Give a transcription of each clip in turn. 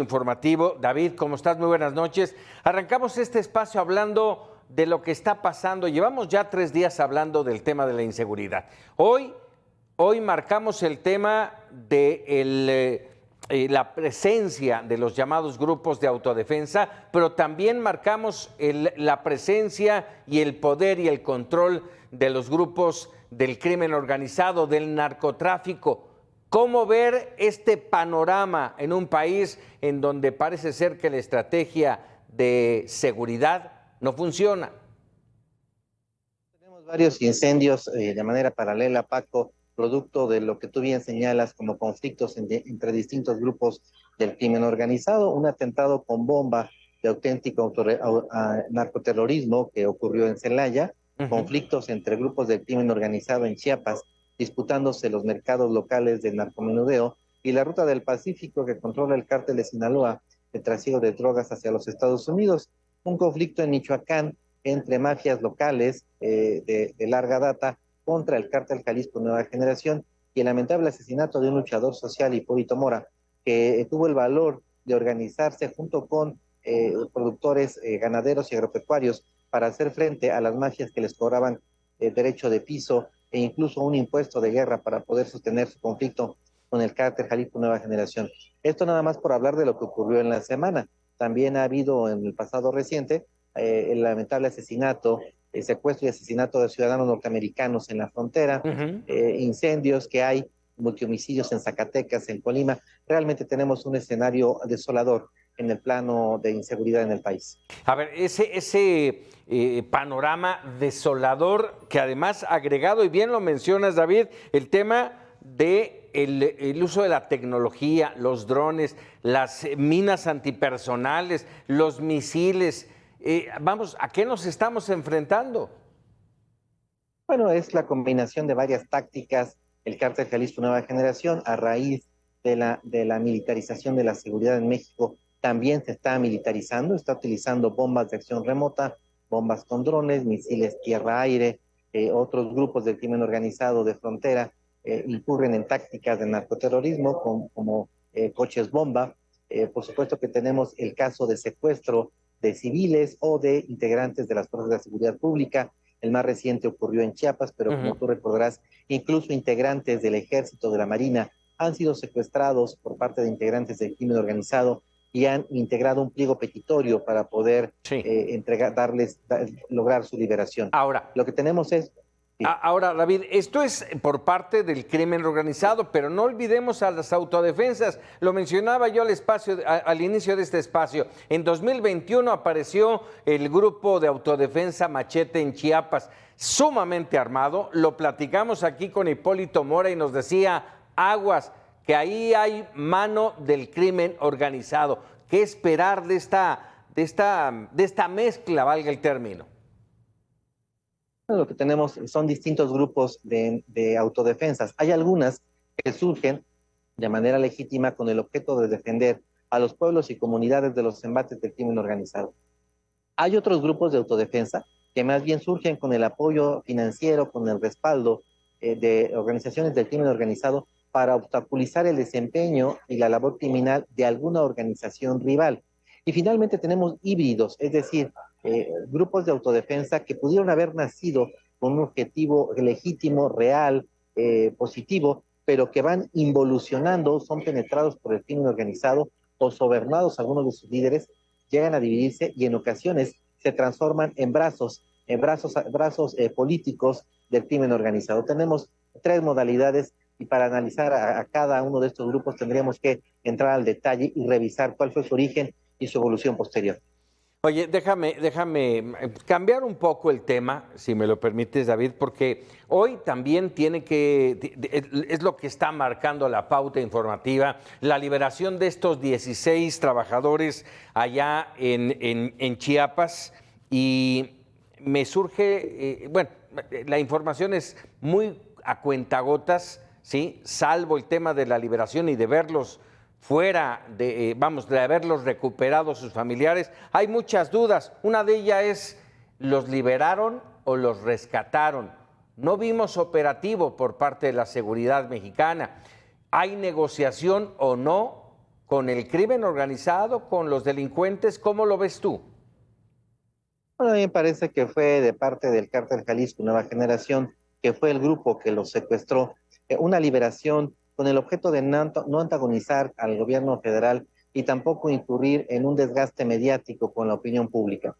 informativo. David, ¿cómo estás? Muy buenas noches. Arrancamos este espacio hablando de lo que está pasando. Llevamos ya 3 días hablando del tema de la inseguridad. Hoy marcamos el tema de la presencia de los llamados grupos de autodefensa, pero también marcamos la presencia y el poder y el control de los grupos del crimen organizado, del narcotráfico. ¿Cómo ver este panorama en un país en donde parece ser que la estrategia de seguridad no funciona? Tenemos varios incendios de manera paralela, Paco, producto de lo que tú bien señalas como conflictos entre distintos grupos del crimen organizado. Un atentado con bomba de auténtico narcoterrorismo que ocurrió en Celaya, conflictos entre grupos del crimen organizado en Chiapas, disputándose los mercados locales del narcomenudeo y la ruta del Pacífico que controla el cártel de Sinaloa, el trasiego de drogas hacia los Estados Unidos. Un conflicto en Michoacán entre mafias locales de larga data contra el cártel Jalisco Nueva Generación y el lamentable asesinato de un luchador social, Hipólito Mora, que tuvo el valor de organizarse junto con productores ganaderos y agropecuarios para hacer frente a las mafias que les cobraban derecho de piso e incluso un impuesto de guerra para poder sostener su conflicto con el cártel Jalisco Nueva Generación. Esto nada más por hablar de lo que ocurrió en la semana. También ha habido en el pasado reciente el lamentable asesinato, el secuestro y asesinato de ciudadanos norteamericanos en la frontera, incendios que hay, multihomicidios en Zacatecas, en Colima. Realmente tenemos un escenario desolador en el plano de inseguridad en el país. A ver, ese panorama desolador que además agregado, y bien lo mencionas, David, el tema de el uso de la tecnología, los drones, las minas antipersonales, los misiles. Vamos, ¿a qué nos estamos enfrentando? Bueno, es la combinación de varias tácticas. El cártel Jalisco Nueva Generación, a raíz de la militarización de la seguridad en México, también se está militarizando, está utilizando bombas de acción remota, bombas con drones, misiles tierra-aire. Otros grupos del crimen organizado de frontera incurren en tácticas de narcoterrorismo como coches bomba. Por supuesto que tenemos el caso de secuestro de civiles o de integrantes de las fuerzas de seguridad pública. El más reciente ocurrió en Chiapas, pero como tú recordarás, incluso integrantes del Ejército, de la Marina, han sido secuestrados por parte de integrantes del crimen organizado y han integrado un pliego petitorio para poder lograr su liberación. Ahora, lo que tenemos es... Sí. Ahora, David, esto es por parte del crimen organizado, pero no olvidemos a las autodefensas. Lo mencionaba yo al inicio de este espacio. En 2021 apareció el grupo de autodefensa Machete en Chiapas, sumamente armado. Lo platicamos aquí con Hipólito Mora y nos decía, aguas, que ahí hay mano del crimen organizado. ¿Qué esperar de esta mezcla, valga el término? Lo que tenemos son distintos grupos de autodefensas. Hay algunas que surgen de manera legítima con el objeto de defender a los pueblos y comunidades de los embates del crimen organizado. Hay otros grupos de autodefensa que más bien surgen con el apoyo financiero, con el respaldo de organizaciones del crimen organizado para obstaculizar el desempeño y la labor criminal de alguna organización rival. Y finalmente tenemos híbridos, es decir, grupos de autodefensa que pudieron haber nacido con un objetivo legítimo, real, positivo, pero que van involucionando, son penetrados por el crimen organizado o sobornados algunos de sus líderes, llegan a dividirse y en ocasiones se transforman en brazos políticos del crimen organizado. Tenemos 3 modalidades y para analizar a cada uno de estos grupos tendríamos que entrar al detalle y revisar cuál fue su origen y su evolución posterior. Oye, déjame cambiar un poco el tema, si me lo permites, David, porque hoy también es lo que está marcando la pauta informativa, la liberación de estos 16 trabajadores allá en Chiapas, y me surge, la información es muy a cuentagotas, ¿sí? Salvo el tema de la liberación y de verlos fuera de haberlos recuperado sus familiares, hay muchas dudas. Una de ellas es, ¿los liberaron o los rescataron? No vimos operativo por parte de la seguridad mexicana. ¿Hay negociación o no con el crimen organizado, con los delincuentes. ¿Cómo lo ves tú? Bueno, a mí me parece que fue de parte del Cártel Jalisco Nueva Generación, que fue el grupo que los secuestró, una liberación con el objeto de no antagonizar al gobierno federal y tampoco incurrir en un desgaste mediático con la opinión pública.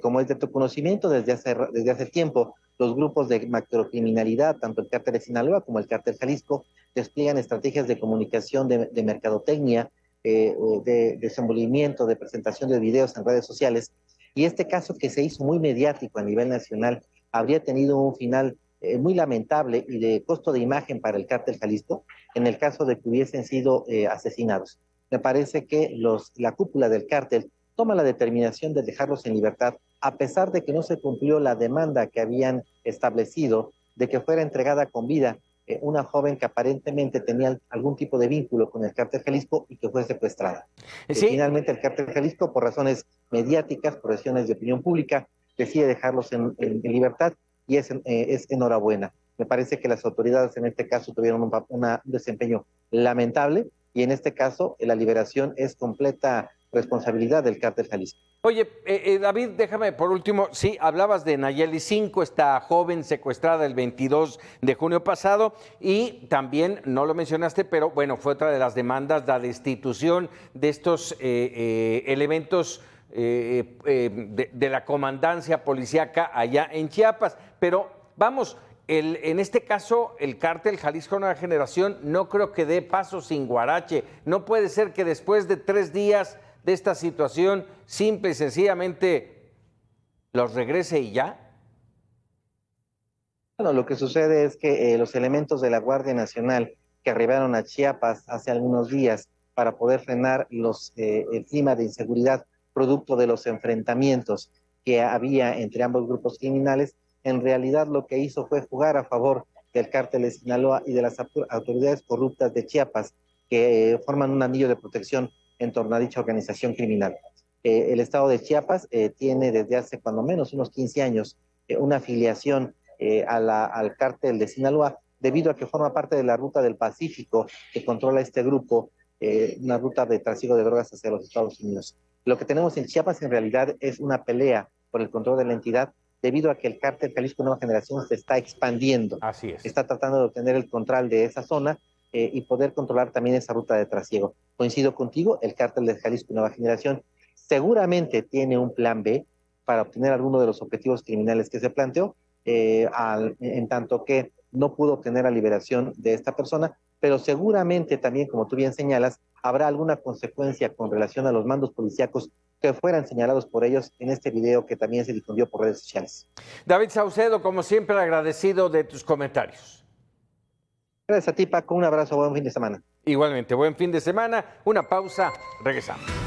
Como es de tu conocimiento, desde hace tiempo, los grupos de macrocriminalidad, tanto el Cártel de Sinaloa como el Cártel Jalisco, despliegan estrategias de comunicación, de mercadotecnia, de desenvolvimiento, de presentación de videos en redes sociales. Y este caso, que se hizo muy mediático a nivel nacional, habría tenido un final muy lamentable y de costo de imagen para el Cártel Jalisco en el caso de que hubiesen sido asesinados. Me parece que la cúpula del cártel toma la determinación de dejarlos en libertad, a pesar de que no se cumplió la demanda que habían establecido de que fuera entregada con vida una joven que aparentemente tenía algún tipo de vínculo con el Cártel Jalisco y que fue secuestrada. Sí. Finalmente el Cártel Jalisco, por razones mediáticas, por razones de opinión pública, decide dejarlos en libertad y es enhorabuena. Me parece que las autoridades en este caso tuvieron un desempeño lamentable y en este caso la liberación es completa responsabilidad del Cártel Jalisco. Oye, David, déjame por último, sí, hablabas de Nayeli 5, esta joven secuestrada el 22 de junio pasado, y también, no lo mencionaste, pero bueno, fue otra de las demandas, la destitución de estos elementos de la comandancia policíaca allá en Chiapas. Pero vamos, en este caso, el Cártel Jalisco Nueva Generación no creo que dé paso sin guarache. No puede ser que después de 3 días de esta situación, simple y sencillamente los regrese y ya. Bueno, lo que sucede es que los elementos de la Guardia Nacional que arribaron a Chiapas hace algunos días para poder frenar el clima de inseguridad producto de los enfrentamientos que había entre ambos grupos criminales, en realidad lo que hizo fue jugar a favor del Cártel de Sinaloa y de las autoridades corruptas de Chiapas, que forman un anillo de protección en torno a dicha organización criminal. El estado de Chiapas tiene desde hace cuando menos unos 15 años una afiliación al Cártel de Sinaloa, debido a que forma parte de la ruta del Pacífico que controla este grupo, una ruta de tráfico de drogas hacia los Estados Unidos. Lo que tenemos en Chiapas en realidad es una pelea por el control de la entidad, debido a que el Cártel Jalisco Nueva Generación se está expandiendo. Así es. Está tratando de obtener el control de esa zona y poder controlar también esa ruta de trasiego. Coincido contigo, el Cártel de Jalisco Nueva Generación seguramente tiene un plan B para obtener alguno de los objetivos criminales que se planteó, en tanto que no pudo obtener la liberación de esta persona, pero seguramente también, como tú bien señalas, habrá alguna consecuencia con relación a los mandos policíacos que fueran señalados por ellos en este video que también se difundió por redes sociales. David Saucedo, como siempre, agradecido de tus comentarios. Gracias a ti, Paco. Un abrazo, buen fin de semana. Igualmente, buen fin de semana. Una pausa, regresamos.